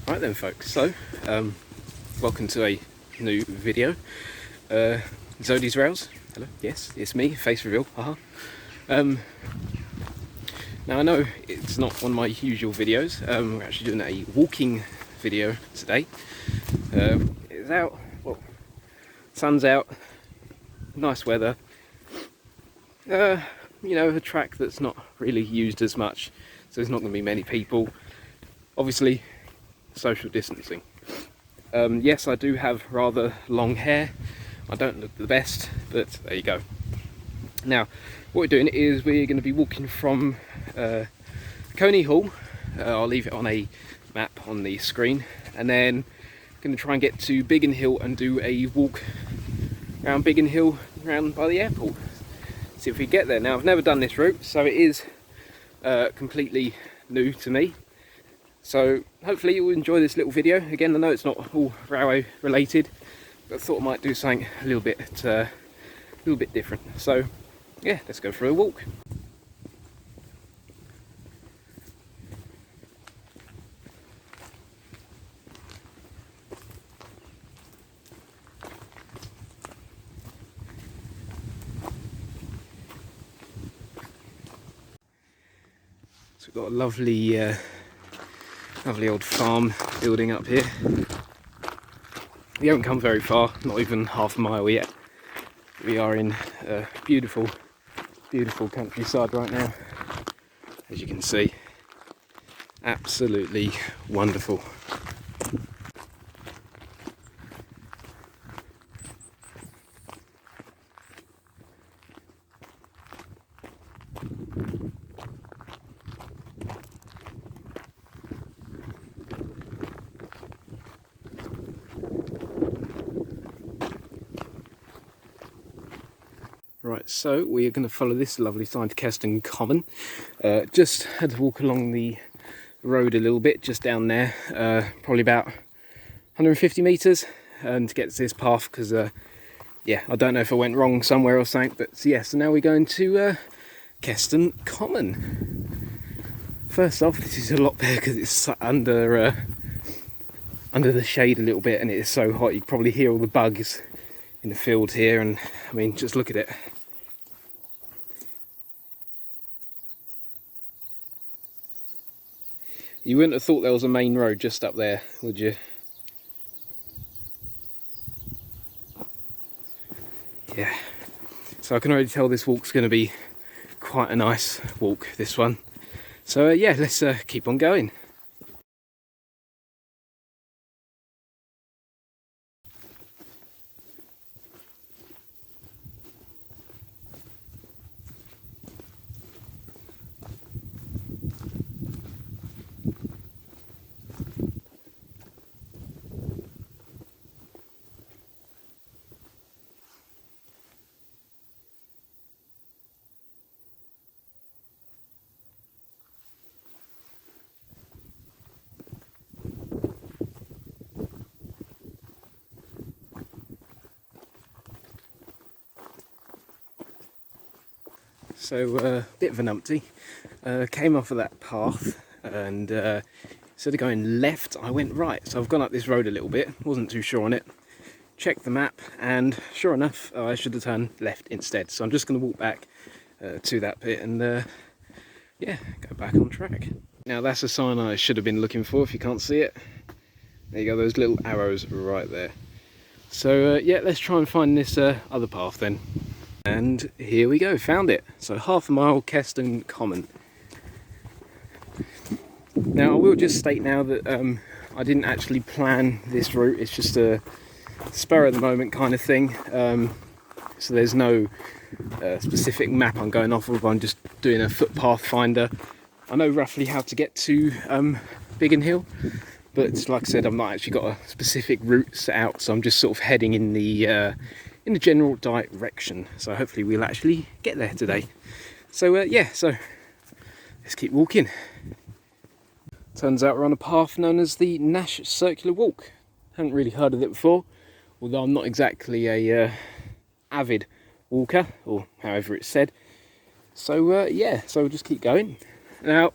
Right then folks, so welcome to a new video. Zodi's Rails, hello, yes, it's me, face reveal, haha. Now I know it's not one of my usual videos, we're actually doing a walking video today. It's out, well, sun's out, nice weather, you know, a track that's not really used as much, so there's not going to be many people. Obviously, social distancing. Yes, I do have rather long hair. I don't look the best, but there you go. Now, what we're doing is we're going to be walking from Coney Hill. I'll leave it on a map on the screen, and then going to try and get to Biggin Hill and do a walk around Biggin Hill, around by the airport. See if we get there. Now, I've never done this route, so it is completely new to me. So hopefully you'll enjoy this little video. Again, I know it's not all railway related, but I thought I might do something a little bit different. So yeah, let's go for a walk. So we've got a lovely old farm building up here. We haven't come very far, not even half a mile yet. We are in a beautiful countryside right now, as you can see. Absolutely wonderful. Right, so we are going to follow this lovely sign to Keston Common. Just had to walk along the road a little bit, just down there, probably about 150 metres, and to get to this path, because yeah, I don't know if I went wrong somewhere or something, but yeah, so now we're going to Keston Common. First off, this is a lot better because it's under the shade a little bit, and it is so hot you can probably hear all the bugs in the field here, and I mean, just look at it. You wouldn't have thought there was a main road just up there, would you? Yeah. So I can already tell this walk's going to be quite a nice walk, this one. So yeah, let's keep on going. So a bit of an umpty, came off of that path, and instead of going left I went right, so I've gone up this road a little bit, wasn't too sure on it, checked the map, and sure enough I should have turned left instead. So I'm just going to walk back to that bit and yeah, go back on track. Now that's a sign I should have been looking for. If you can't see it, there you go, those little arrows right there. So yeah, let's try and find this other path then. And here we go, found it. So half a mile, Keston Common. Now I will just state now that I didn't actually plan this route, it's just a spur of the moment kind of thing. So there's no specific map I'm going off of, I'm just doing a footpath finder. I know roughly how to get to Biggin Hill, but like I said, I've not actually got a specific route set out, so I'm just sort of heading in the general direction. So hopefully we'll actually get there today. So yeah, so let's keep walking. Turns out we're on a path known as the Nash Circular Walk. Haven't really heard of it before, although I'm not exactly a avid walker, or however it's said. So yeah, so we'll just keep going. Now,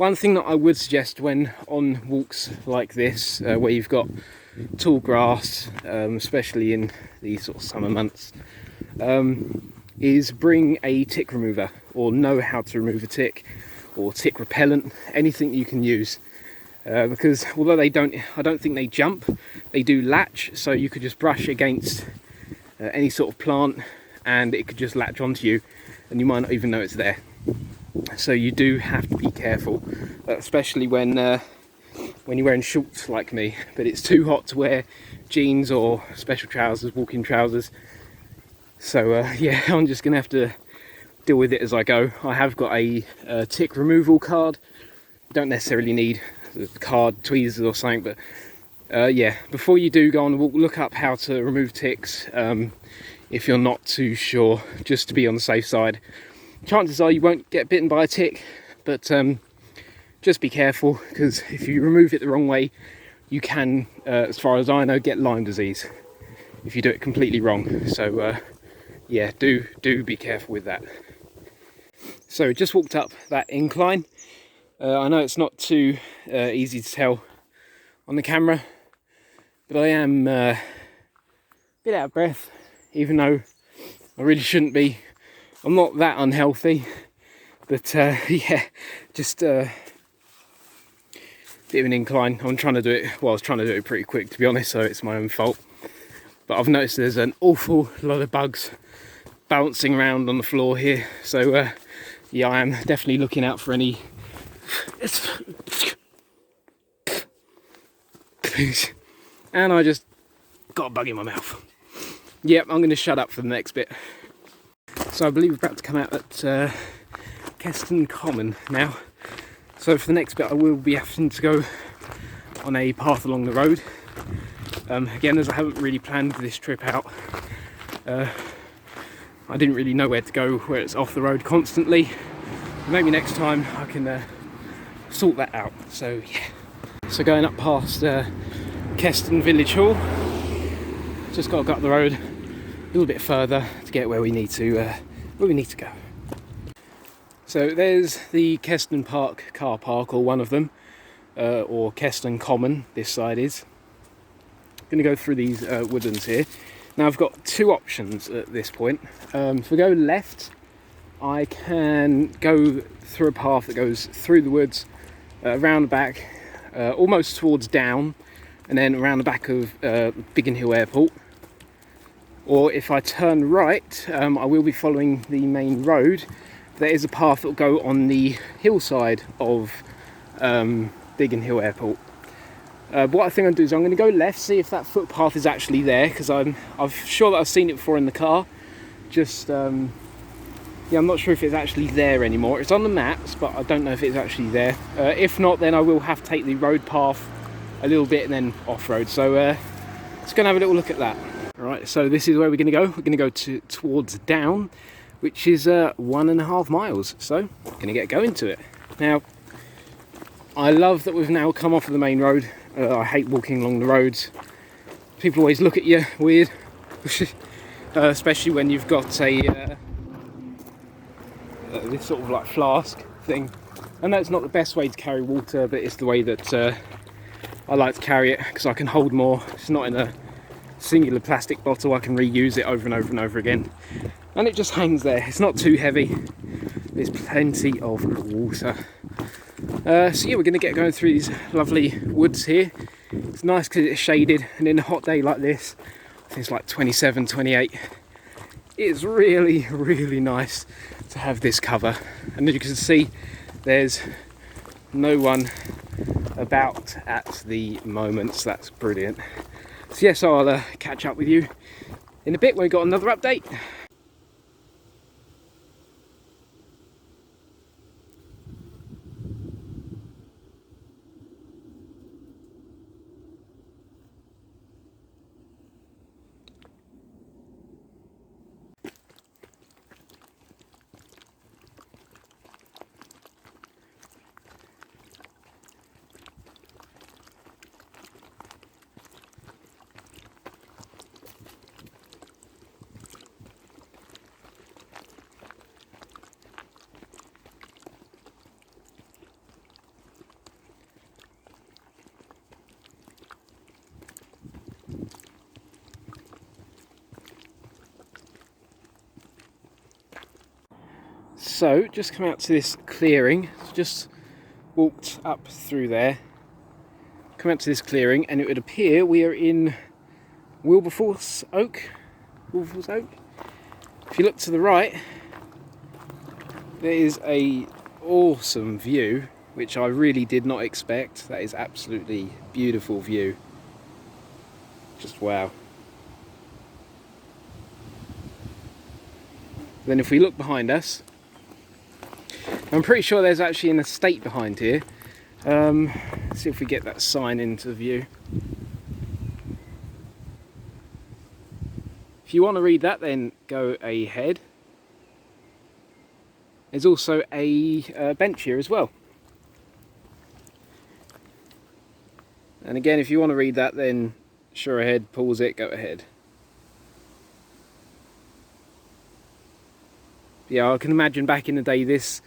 One thing that I would suggest when on walks like this, where you've got tall grass, especially in these sort of summer months, is bring a tick remover, or know how to remove a tick, or tick repellent, anything you can use. Because although I don't think they jump, they do latch, so you could just brush against any sort of plant and it could just latch onto you and you might not even know it's there. So you do have to be careful, especially when you're wearing shorts like me, but it's too hot to wear jeans or special trousers, walking trousers. So yeah, I'm just gonna have to deal with it as I go. I have got a tick removal card. Don't necessarily need the card, tweezers or something, but yeah, before you do go on a walk, look up how to remove ticks if you're not too sure, just to be on the safe side. Chances are you won't get bitten by a tick, but just be careful, because if you remove it the wrong way, you can, as far as I know, get Lyme disease if you do it completely wrong. So yeah, do be careful with that. So just walked up that incline. I know it's not too easy to tell on the camera, but I am a bit out of breath, even though I really shouldn't be. I'm not that unhealthy, but yeah, just a bit of an incline. I'm trying to do it, well, I was trying to do it pretty quick, to be honest, so it's my own fault. But I've noticed there's an awful lot of bugs bouncing around on the floor here, so yeah, I am definitely looking out for any. And I just got a bug in my mouth. Yep, I'm going to shut up for the next bit. So I believe we're about to come out at Keston Common now. So for the next bit I will be having to go on a path along the road. Again, as I haven't really planned this trip out, I didn't really know where to go, where it's off the road constantly. Maybe next time I can sort that out. So yeah. So going up past Keston Village Hall, just got to go up the road a little bit further to get where we need to go. So there's the Keston Park car park, or one of them, or Keston Common, this side is. I'm going to go through these woodlands here. Now I've got two options at this point. If we go left, I can go through a path that goes through the woods, around the back, almost towards Down, and then around the back of Biggen Hill Airport. Or if I turn right, I will be following the main road. There is a path that will go on the hillside of Biggen Hill Airport. What I think I'm going to do is I'm going to go left, see if that footpath is actually there, because I'm sure that I've seen it before in the car. Just yeah, I'm not sure if it's actually there anymore. It's on the maps, but I don't know if it's actually there. If not, then I will have to take the road path a little bit and then off-road. So let's go and have a little look at that. Alright, so this is where we're going to go. We're going to go towards Down, which is 1.5 miles. So we're going to get going to it. Now, I love that we've now come off of the main road. I hate walking along the roads. People always look at you weird, especially when you've got a this sort of like flask thing. I know it's not the best way to carry water, but it's the way that I like to carry it, because I can hold more. It's not in a singular plastic bottle. I can reuse it over and over and over again, and it just hangs there. It's not too heavy. There's plenty of water. So yeah, we're going to get going through these lovely woods here. It's nice because it's shaded, and in a hot day like this, I think it's like 27, 28, it's really, really nice to have this cover. And as you can see, there's no one about at the moment, so that's brilliant. So yes, I'll catch up with you in a bit when we got another update. So just come out to this clearing, just walked up through there, come out to this clearing, and it would appear we are in Wilberforce Oak. If you look to the right, there is a awesome view, which I really did not expect. That is absolutely beautiful view. Just wow. Then if we look behind us, I'm pretty sure there's actually an estate behind here. Let's see if we get that sign into view. If you want to read that, then go ahead. There's also a bench here as well. And again, if you want to read that, then sure ahead, pause it, go ahead. Yeah, I can imagine back in the day this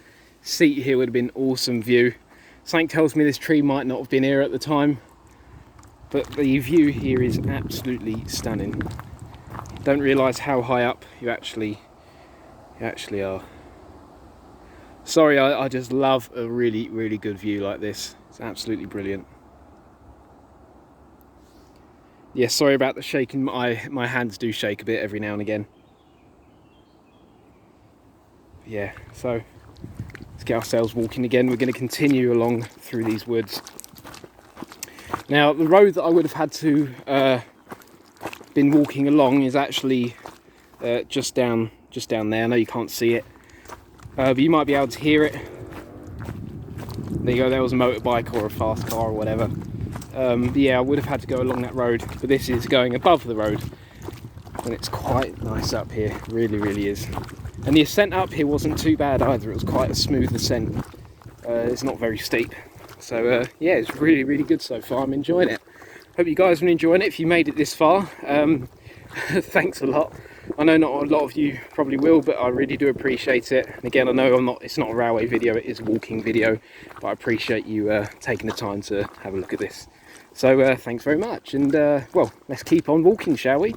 seat here would have been awesome view. Something tells me this tree might not have been here at the time, but the view here is absolutely stunning. Don't realise how high up you actually are. Sorry, I just love a really, really good view like this. It's absolutely brilliant. Yeah, sorry about the shaking. My hands do shake a bit every now and again. Yeah, so let's get ourselves walking again. We're going to continue along through these woods. Now, the road that I would have had to been walking along is actually just down there. I know you can't see it, but you might be able to hear it. There you go. There was a motorbike or a fast car or whatever. But yeah, I would have had to go along that road, but this is going above the road, and it's quite nice up here. Really, really is. And the ascent up here wasn't too bad either. It was quite a smooth ascent. It's not very steep. So yeah, it's really, really good so far. I'm enjoying it. Hope you guys are enjoying it. If you made it this far, thanks a lot. I know not a lot of you probably will, but I really do appreciate it. And again, I know it's not a railway video, it is a walking video, but I appreciate you taking the time to have a look at this. So thanks very much, and well, let's keep on walking, shall we?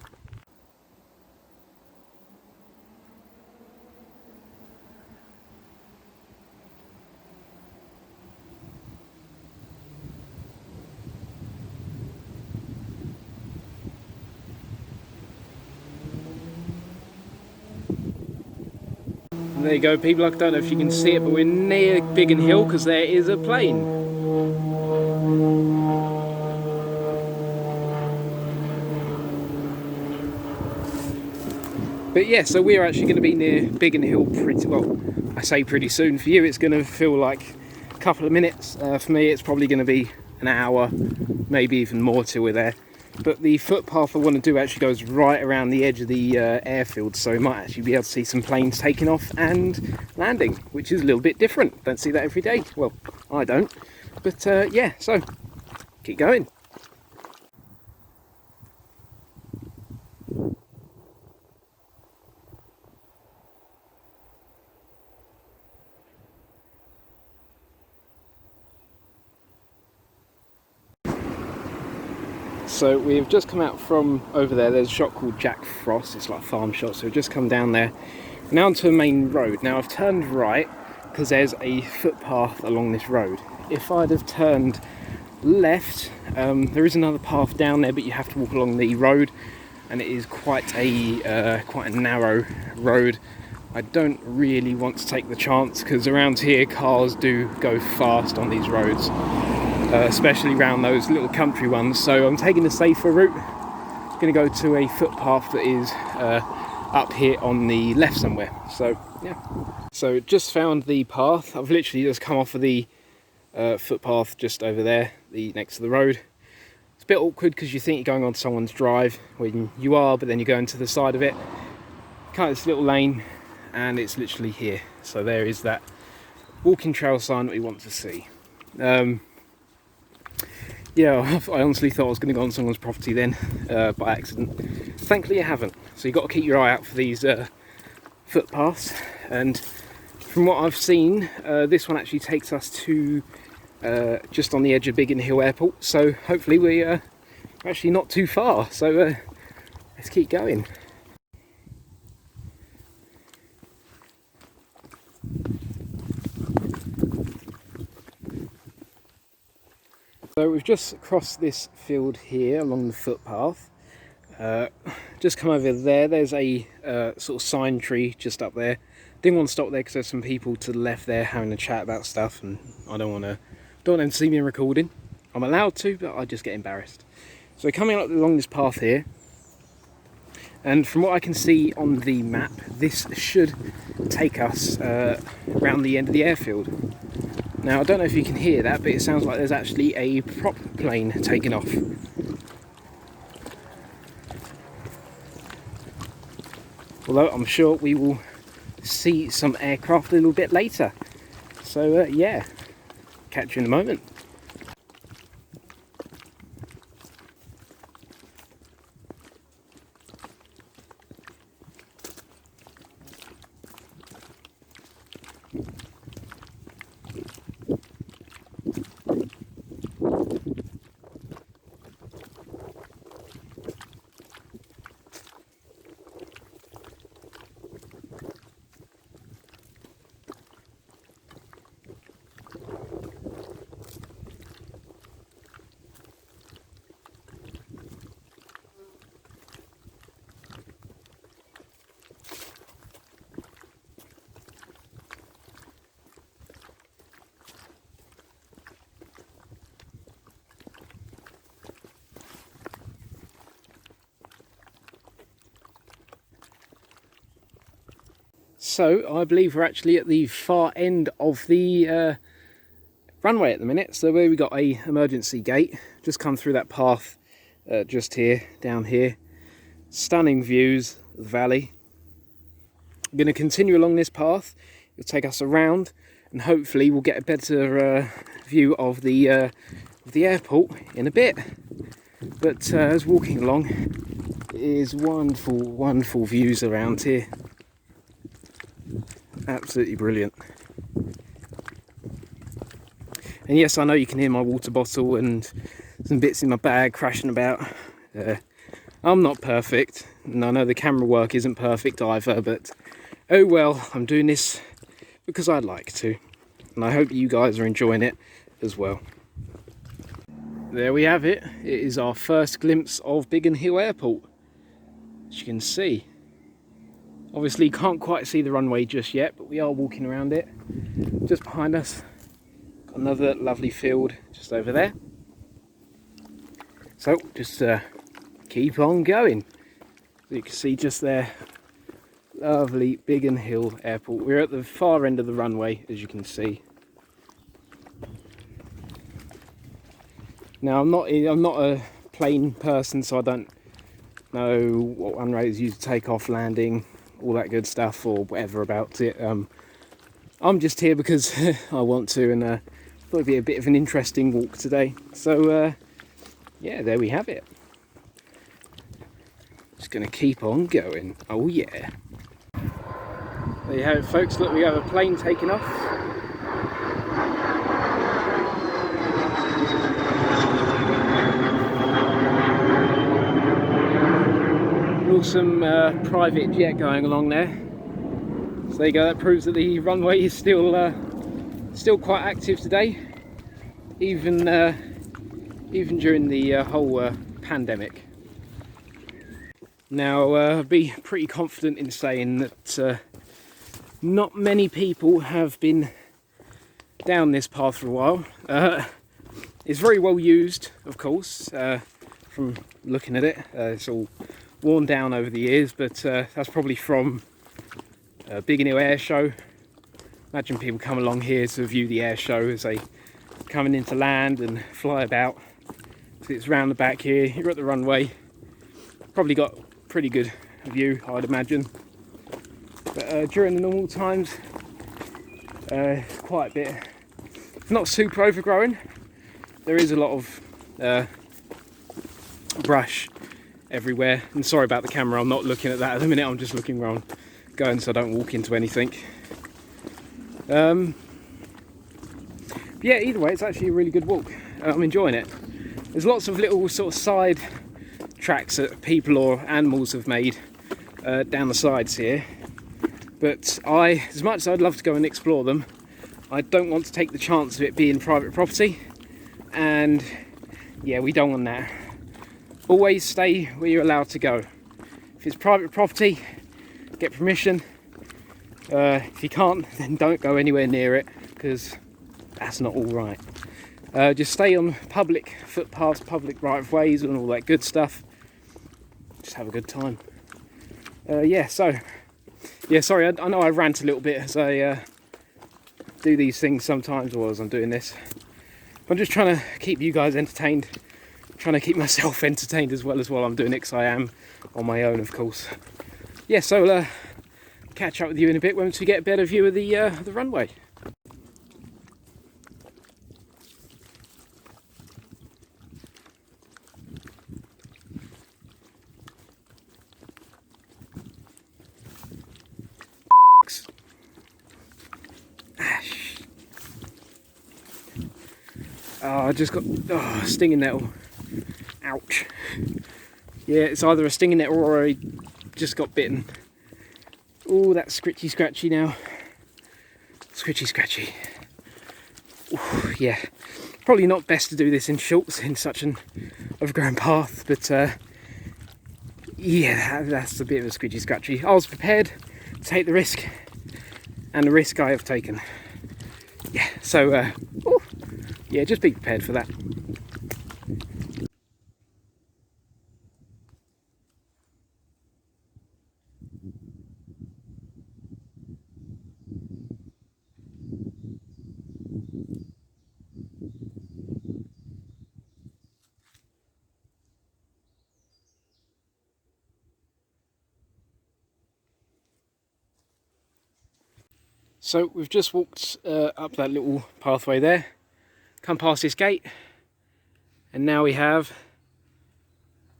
There you go, people. I don't know if you can see it, but we're near Biggin Hill because there is a plane. But yeah, so we're actually going to be near Biggin Hill pretty well. I say pretty soon. For you, it's going to feel like a couple of minutes. For me, it's probably going to be an hour, maybe even more till we're there. But the footpath I want to do actually goes right around the edge of the airfield, so we might actually be able to see some planes taking off and landing, which is a little bit different. Don't see that every day. Well, I don't. But yeah, so keep going. So we've just come out from over there. There's a shop called Jack Frost. It's like a farm shop. So we've just come down there, now onto a main road. Now I've turned right because there's a footpath along this road. If I'd have turned left, there is another path down there, but you have to walk along the road, and it is quite a narrow road. I don't really want to take the chance because around here cars do go fast on these roads. Especially around those little country ones, so I'm taking the safer route. I'm going to go to a footpath that is up here on the left somewhere. So yeah, so just found the path. I've literally just come off of the footpath just over there, next to the road. It's a bit awkward because you think you're going on someone's drive when you are, but then you go into the side of it, kind of this little lane, and it's literally here. So there is that walking trail sign that we want to see. Yeah, I honestly thought I was going to go on someone's property then, by accident. Thankfully I haven't. So you've got to keep your eye out for these footpaths. And from what I've seen, this one actually takes us to just on the edge of Biggen Hill Airport. So hopefully we're actually not too far. So let's keep going. So we've just crossed this field here along the footpath. Just come over there, there's a sort of sign tree just up there. Didn't want to stop there because there's some people to the left there having a chat about stuff, and I don't want them to see me recording. I'm allowed to, but I just get embarrassed. So coming up along this path here, and from what I can see on the map, this should take us around the end of the airfield. Now I don't know if you can hear that, but it sounds like there's actually a prop plane taking off. Although I'm sure we will see some aircraft a little bit later. So yeah, catch you in a moment. So I believe we're actually at the far end of the runway at the minute. So where we got a emergency gate, just come through that path just here, down here. Stunning views of the valley. I'm going to continue along this path. It'll take us around, and hopefully we'll get a better view of the airport in a bit. But as walking along, it is wonderful, wonderful views around here. Absolutely brilliant. And yes, I know you can hear my water bottle and some bits in my bag crashing about. I'm not perfect, and I know the camera work isn't perfect either, but oh well, I'm doing this because I'd like to, and I hope you guys are enjoying it as well. There we have it. It is our first glimpse of Biggen Hill Airport, as you can see. Obviously you can't quite see the runway just yet, but we are walking around it. Just behind us, got another lovely field just over there. So just keep on going. So you can see just there, lovely Biggen Hill Airport. We're at the far end of the runway, as you can see. Now I'm not a plane person, so I don't know what runways used to take off, landing, all that good stuff, or whatever about it. I'm just here because I want to, and thought it'd be a bit of an interesting walk today. So yeah, there we have it. Just gonna keep on going. Oh yeah. There you have it, folks. Look, we have a plane taking off. Awesome private jet going along there. So there you go. That proves that the runway is still quite active today, even during the whole pandemic. Now I'd be pretty confident in saying that not many people have been down this path for a while. It's very well used, of course, from looking at it. It's all worn down over the years, but that's probably from Biggen Hill Air Show. Imagine people come along here to view the air show as they coming into land and fly about. So it's round the back here, you're at the runway. Probably got pretty good view, I'd imagine. But during the normal times, it's quite a bit, it's not super overgrown. There is a lot of brush everywhere, and sorry about the camera, I'm not looking at that at the minute, I'm just looking where I'm going so I don't walk into anything. Yeah, either way, it's actually a really good walk. I'm enjoying it. There's lots of little sort of side tracks that people or animals have made down the sides here, but as much as I'd love to go and explore them, I don't want to take the chance of it being private property, and Yeah, we don't want that. Always stay where you're allowed to go. If it's private property, get permission. If you can't, then don't go anywhere near it, because that's not all right. Just stay on public footpaths, public right-of-ways and all that good stuff. Just have a good time. Yeah, sorry, I know I rant a little bit as I do these things sometimes, or as I'm doing this. I'm just trying to keep you guys entertained, trying to keep myself entertained as well while I'm doing it, because I am on my own, of course. Yeah, so catch up with you in a bit once we get a better view of the runway. Oh, I just got a stinging nettle. Ouch. Yeah, it's either a stinging nettle or I just got bitten. Oh, that's scritchy scratchy now. Scritchy scratchy. Ooh, yeah, probably not best to do this in shorts in such an overgrown path, but yeah, that's a bit of a scritchy scratchy. I was prepared to take the risk, and the risk I have taken. Yeah, so yeah, just be prepared for that. So we've just walked up that little pathway there, come past this gate, and now we have,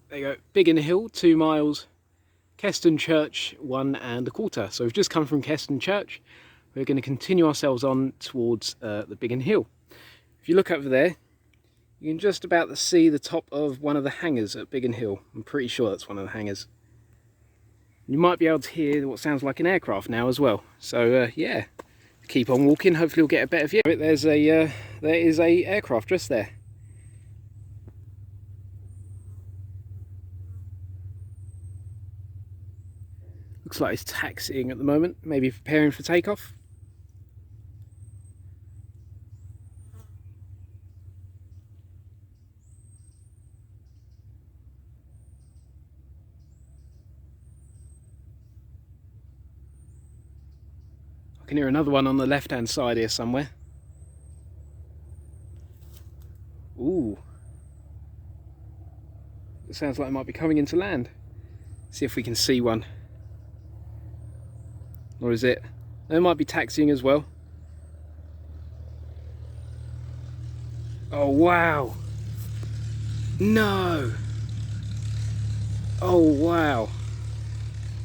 there you go, Biggin Hill, 2 miles, Keston Church, 1.25. So we've just come from Keston Church. We're going to continue ourselves on towards the Biggin Hill. If you look over there, you can just about see the top of one of the hangars at Biggin Hill. I'm pretty sure that's one of the hangars. You might be able to hear what sounds like an aircraft now as well. So yeah, keep on walking. Hopefully we'll get a better view. There is a aircraft just there. Looks like it's taxiing at the moment, maybe preparing for takeoff. I can hear another one on the left hand side here somewhere. Ooh. It sounds like it might be coming into land. See if we can see one. Or is it? It might be taxiing as well. Oh wow. No. Oh wow.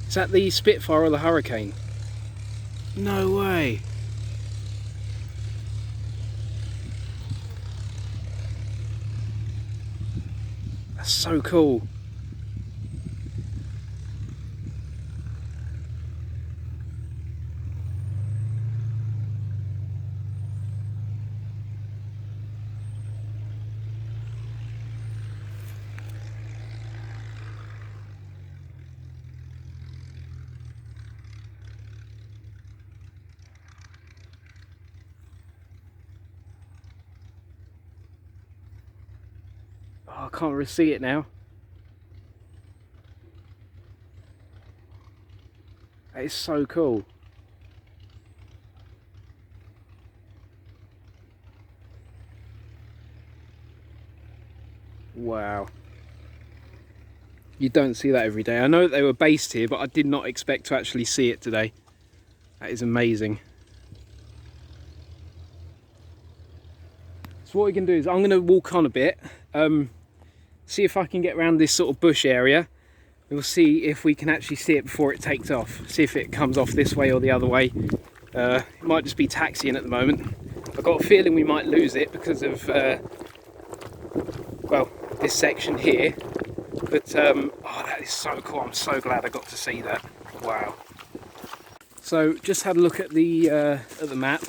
Is that the Spitfire or the Hurricane? No way. That's so cool. Oh, I can't really see it now. That is so cool. Wow. You don't see that every day. I know that they were based here, but I did not expect to actually see it today. That is amazing. So what we can do is I'm going to walk on a bit, see if I can get around this sort of bush area. We'll see if we can actually see it before it takes off. See if it comes off this way or the other way. It might just be taxiing at the moment. I've got a feeling we might lose it because of, well, this section here. But, oh, that is so cool. I'm so glad I got to see that. Wow. So, just had a look at the map.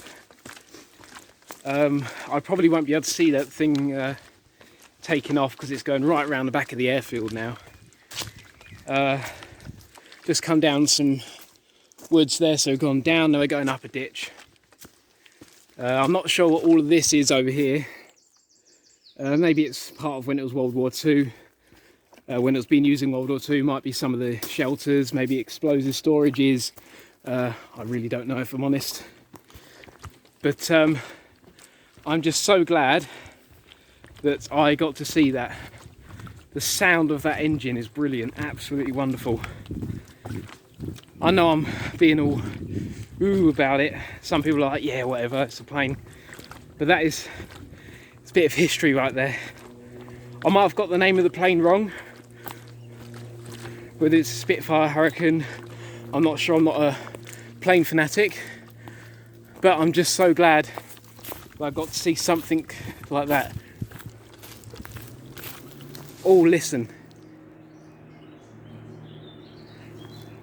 I probably won't be able to see that thing taking off because it's going right around the back of the airfield now. Just come down some woods there, so we've gone down, now we're going up a ditch. I'm not sure what all of this is over here. Maybe it's part of when it was World War II. When it was being used in World War II, might be some of the shelters, maybe explosive storages. I really don't know, if I'm honest. But I'm just so glad that I got to see that. The sound of that engine is brilliant, absolutely wonderful. I know I'm being all ooh about it. Some people are like, yeah, whatever, it's a plane. But that is, it's a bit of history right there. I might have got the name of the plane wrong. Whether it's a Spitfire, Hurricane, I'm not sure, I'm not a plane fanatic. But I'm just so glad that I got to see something like that. Oh, listen.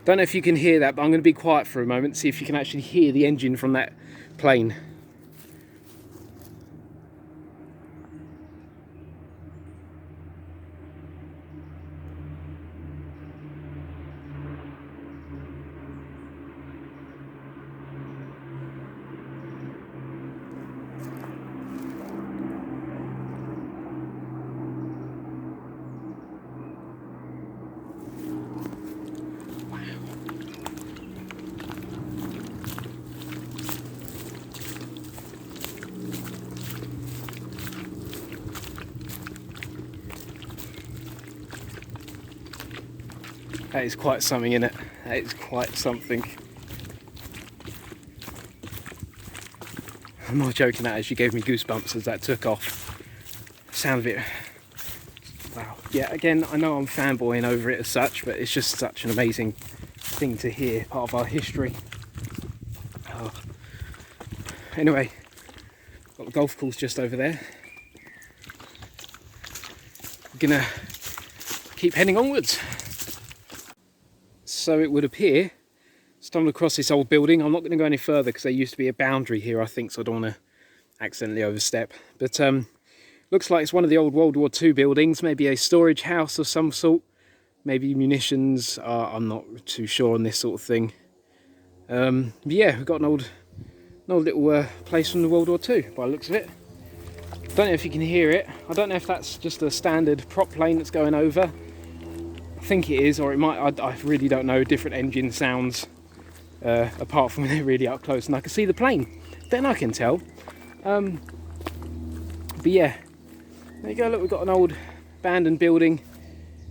Don't know if you can hear that, but I'm going to be quiet for a moment, see if you can actually hear the engine from that plane. That is quite something, isn't it? That is quite something. I'm not joking, that actually gave me goosebumps as that took off. Sound of it. Wow. Yeah, again, I know I'm fanboying over it as such, but it's just such an amazing thing to hear, part of our history. Oh. Anyway, got the golf course just over there. I'm gonna keep heading onwards. So it would appear, stumbled across this old building. I'm not going to go any further because there used to be a boundary here, I think, so I don't want to accidentally overstep. But looks like it's one of the old World War II buildings, maybe a storage house of some sort, maybe munitions. I'm not too sure on this sort of thing. But yeah, we've got an old little place from the World War II by the looks of it. Don't know if you can hear it. I don't know if that's just a standard prop plane that's going over. I think it is, or it might, I really don't know, different engine sounds apart from when they're really up close and I can see the plane, then I can tell. But yeah, there you go, look, we've got an old abandoned building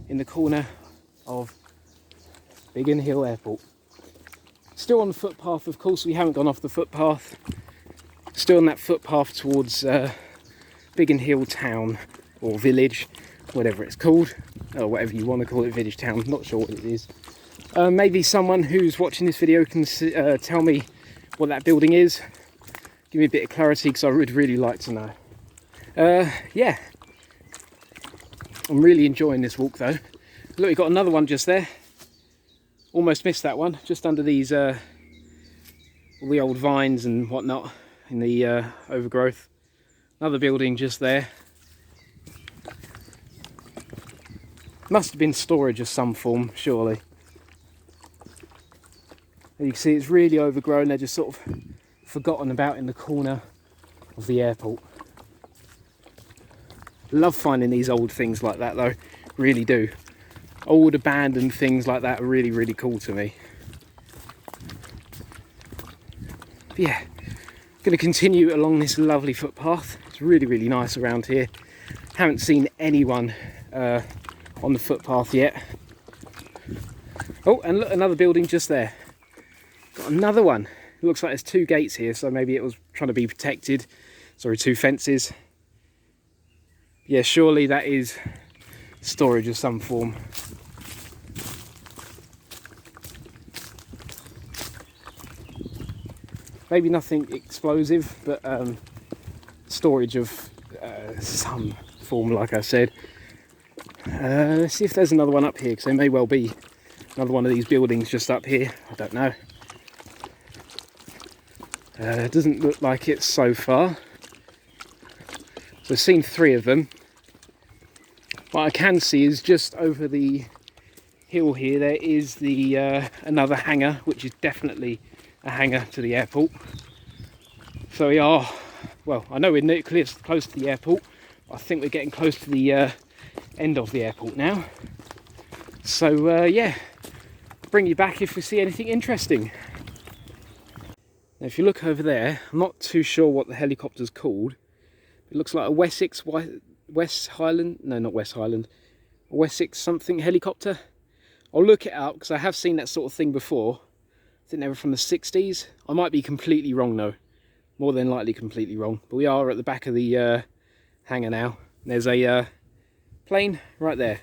in the corner of Biggen Hill Airport. Still on the footpath, of course, we haven't gone off the footpath. Still on that footpath towards Biggen Hill town, or village, whatever it's called, or whatever you want to call it, village town, not sure what it is. Maybe someone who's watching this video can tell me what that building is, give me a bit of clarity, because I would really like to know. Yeah, I'm really enjoying this walk though. Look, we've got another one just there, almost missed that one, just under these all the old vines and whatnot in the overgrowth. Another building just there. Must have been storage of some form, surely. You can see it's really overgrown, they're just sort of forgotten about in the corner of the airport. Love finding these old things like that though, really do. Old abandoned things like that are really, really cool to me. But yeah, going to continue along this lovely footpath. It's really, really nice around here. Haven't seen anyone on the footpath yet. Oh, and look, another building just there. Got another one. It looks like there's two gates here, so maybe it was trying to be protected. Sorry, two fences. Yeah, surely that is storage of some form. Maybe nothing explosive, but storage of some form, like I said. Let's see if there's another one up here, because there may well be another one of these buildings just up here. I don't know. It doesn't look like it so far. So I've seen three of them. What I can see is just over the hill here, there is the another hangar, which is definitely a hangar to the airport. So we are, well, I know we're close to the airport. I think we're getting close to the end of the airport now. So yeah, bring you back if we see anything interesting. Now, if you look over there, I'm not too sure what the helicopter's called. It looks like a Wessex something helicopter. I'll look it up because I have seen that sort of thing before. I think they were from the 60s. I might be completely wrong though. More than likely completely wrong. But we are at the back of the hangar now. There's a plane right there.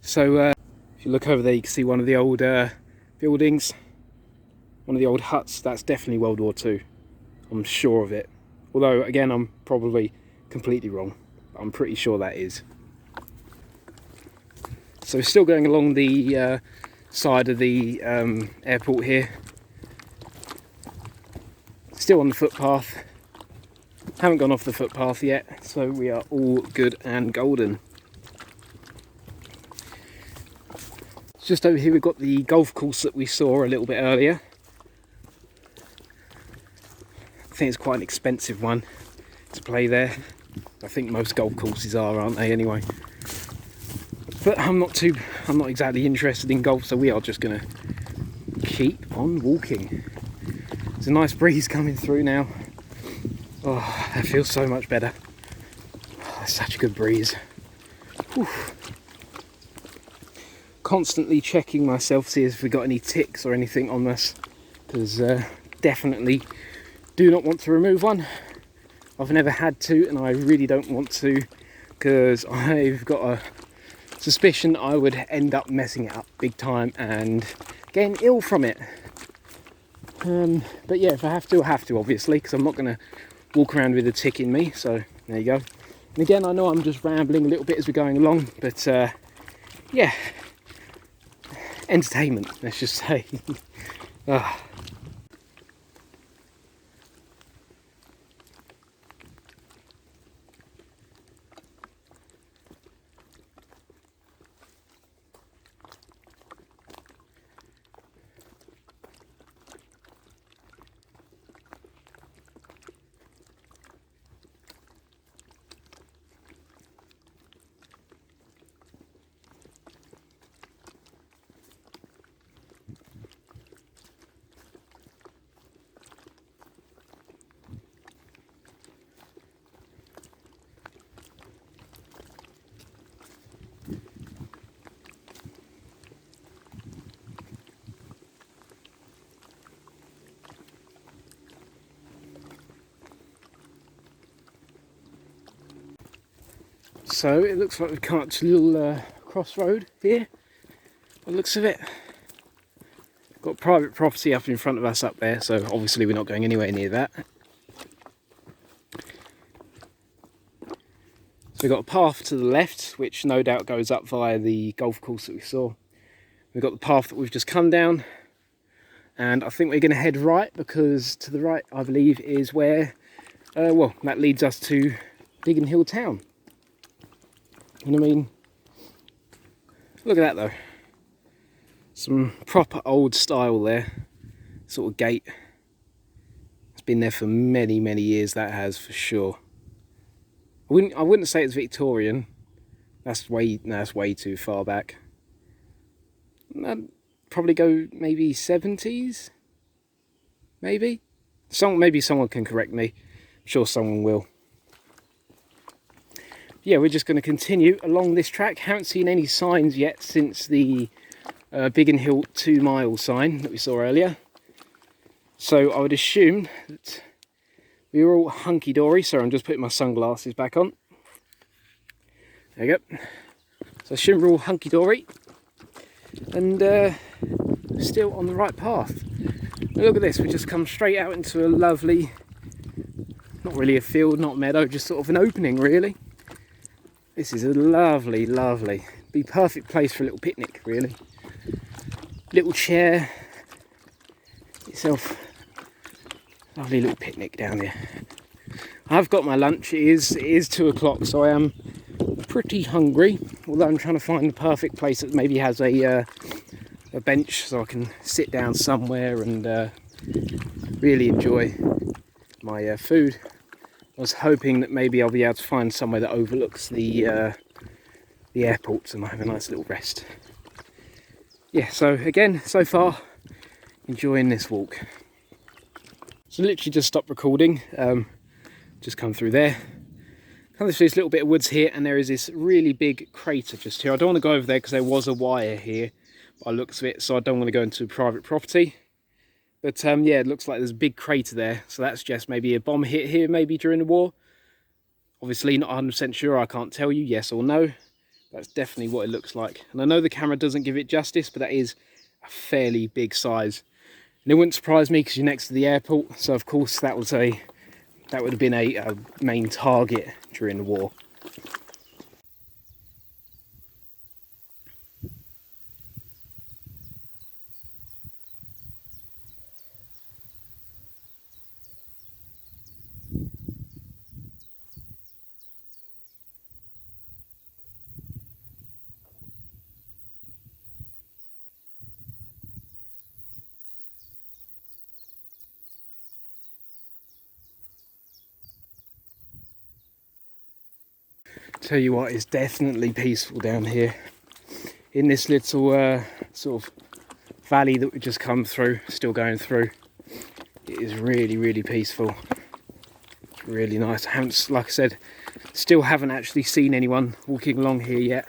So if you look over there, you can see one of the old buildings. One of the old huts. That's definitely World War II. I'm sure of it. Although, again, I'm probably completely wrong. I'm pretty sure that is. So we're still going along the side of the airport here. Still on the footpath. Haven't gone off the footpath yet, so we are all good and golden. Just over here we've got the golf course that we saw a little bit earlier. I think it's quite an expensive one to play there. I think most golf courses are, aren't they, anyway? But I'm not exactly interested in golf, so we are just gonna keep on walking. There's a nice breeze coming through now. Oh, that feels so much better. Oh, that's such a good breeze. Whew. Constantly checking myself, see if we got any ticks or anything on us, because definitely do not want to remove one. I've never had to, and I really don't want to, because I've got a suspicion I would end up messing it up big time and getting ill from it. But yeah, if I have to, I have to, obviously, because I'm not going to walk around with a tick in me. So there you go. And again, I know I'm just rambling a little bit as we're going along, but yeah, entertainment, let's just say. So it looks like we've come up to a little crossroad here, by the looks of it. Got private property up in front of us up there, so obviously we're not going anywhere near that. So we've got a path to the left, which no doubt goes up via the golf course that we saw. We've got the path that we've just come down, and I think we're going to head right, because to the right, I believe, is where, well, that leads us to Biggen Hill town. And I mean, look at that though. Some proper old style there, sort of gate. It's been there for many, many years, that has, for sure. I wouldn't say it's Victorian. That's way too far back. I'd probably go maybe 70s, maybe. Maybe someone can correct me. I'm sure someone will. Yeah, we're just going to continue along this track. Haven't seen any signs yet since the Biggin Hill 2 mile sign that we saw earlier. So I would assume that we were all hunky-dory. Sorry, I'm just putting my sunglasses back on. There you go. So I assume we're all hunky-dory. And still on the right path. Now look at this, we just come straight out into a lovely, not really a field, not a meadow, just sort of an opening really. This is a lovely, lovely, be perfect place for a little picnic really. Little chair, yourself, lovely little picnic down there. I've got my lunch. It is 2 o'clock, so I am pretty hungry. Although I'm trying to find the perfect place that maybe has a bench so I can sit down somewhere and really enjoy my food. I was hoping that maybe I'll be able to find somewhere that overlooks the airport and I have a nice little rest. Yeah, so again, so far, enjoying this walk. So literally just stopped recording, just come through there. Come through this little bit of woods here, and there is this really big crater just here. I don't want to go over there because there was a wire here by the looks of it, so I don't want to go into private property. But yeah, it looks like there's a big crater there, so that's just maybe a bomb hit here, maybe during the war. Obviously not 100% sure, I can't tell you yes or no. That's definitely what it looks like. And I know the camera doesn't give it justice, but that is a fairly big size. And it wouldn't surprise me because you're next to the airport, so of course that would have been a main target during the war. Tell you what, it's definitely peaceful down here in this little sort of valley that we just come through, still going through. It is really peaceful. It's really nice. I haven't, like I said, still haven't actually seen anyone walking along here yet.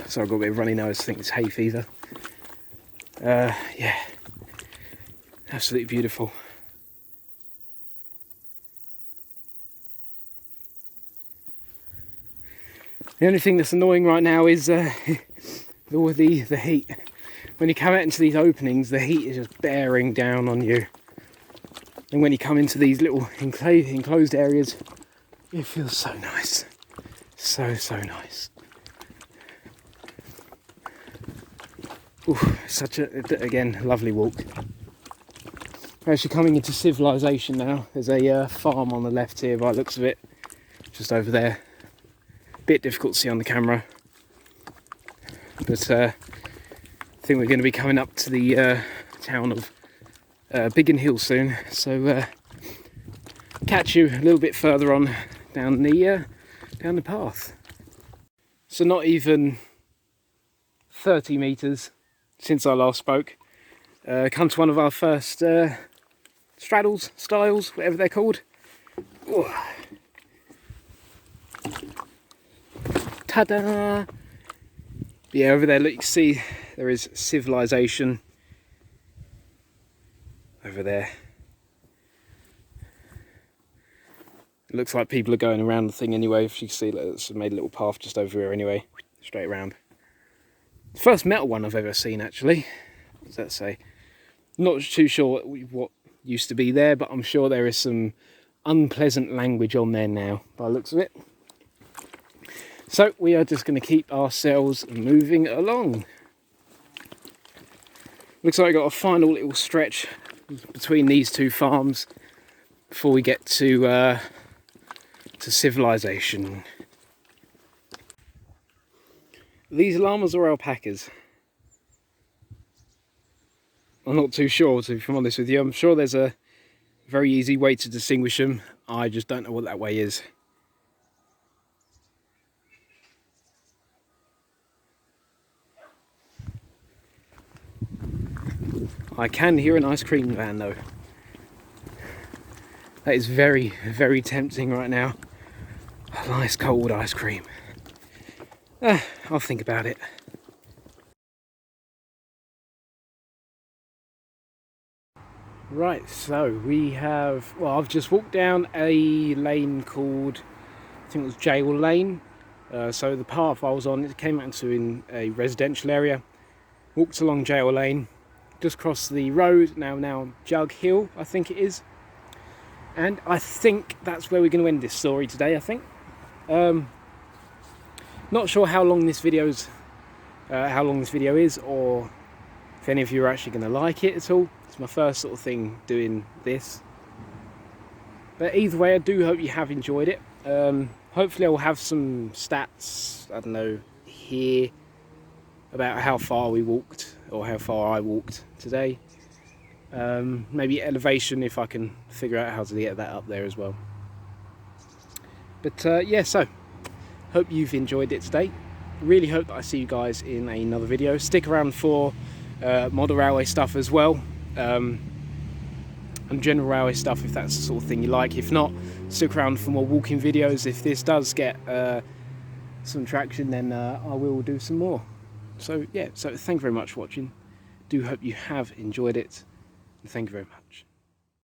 So I've got a bit of runny nose, I think it's hay fever. Yeah, absolutely beautiful. The only thing that's annoying right now is all the heat. When you come out into these openings, the heat is just bearing down on you. And when you come into these little enclosed areas, it feels so nice. So nice. Ooh, such a, again, lovely walk. We're actually coming into civilization now. There's a farm on the left here by the looks of it, just over there. Bit difficult to see on the camera, but I think we're going to be coming up to the town of Biggin Hill soon, so catch you a little bit further on down the path. So not even 30 metres since I last spoke, come to one of our first straddles, styles, whatever they're called. Ooh. Ta-da! Yeah, over there, look, you can see there is civilization over there. It looks like people are going around the thing anyway. If you can see, it's made a little path just over here anyway, straight around. First metal one I've ever seen, actually. What does that say? Not too sure what used to be there, but I'm sure there is some unpleasant language on there now, by the looks of it. So we are just going to keep ourselves moving along. Looks like we've got a final little stretch between these two farms before we get to civilization. These llamas or alpacas? I'm not too sure, to be honest with you. I'm sure there's a very easy way to distinguish them. I just don't know what that way is. I can hear an ice cream van though. That is very tempting right now. A nice cold ice cream. I'll think about it. Right, so we have, well, I've just walked down a lane called, I think it was Jail Lane. So the path I was on, it came out into in a residential area. Walked along Jail Lane. Just crossed the road, now Jug Hill, I think it is. And I think that's where we're going to end this story today, I think. Not sure how long this video is, or if any of you are actually going to like it at all. It's my first sort of thing doing this. But either way, I do hope you have enjoyed it. Hopefully I'll have some stats, I don't know, here about how far we walked, or how far I walked today. Maybe elevation, if I can figure out how to get that up there as well. But yeah, so hope you've enjoyed it today. Really hope that I see you guys in another video. Stick around for model railway stuff as well, and general railway stuff if that's the sort of thing you like. If not, stick around for more walking videos. If this does get some traction, then I will do some more. So yeah, so thank you very much for watching. Do hope you have enjoyed it, and thank you very much.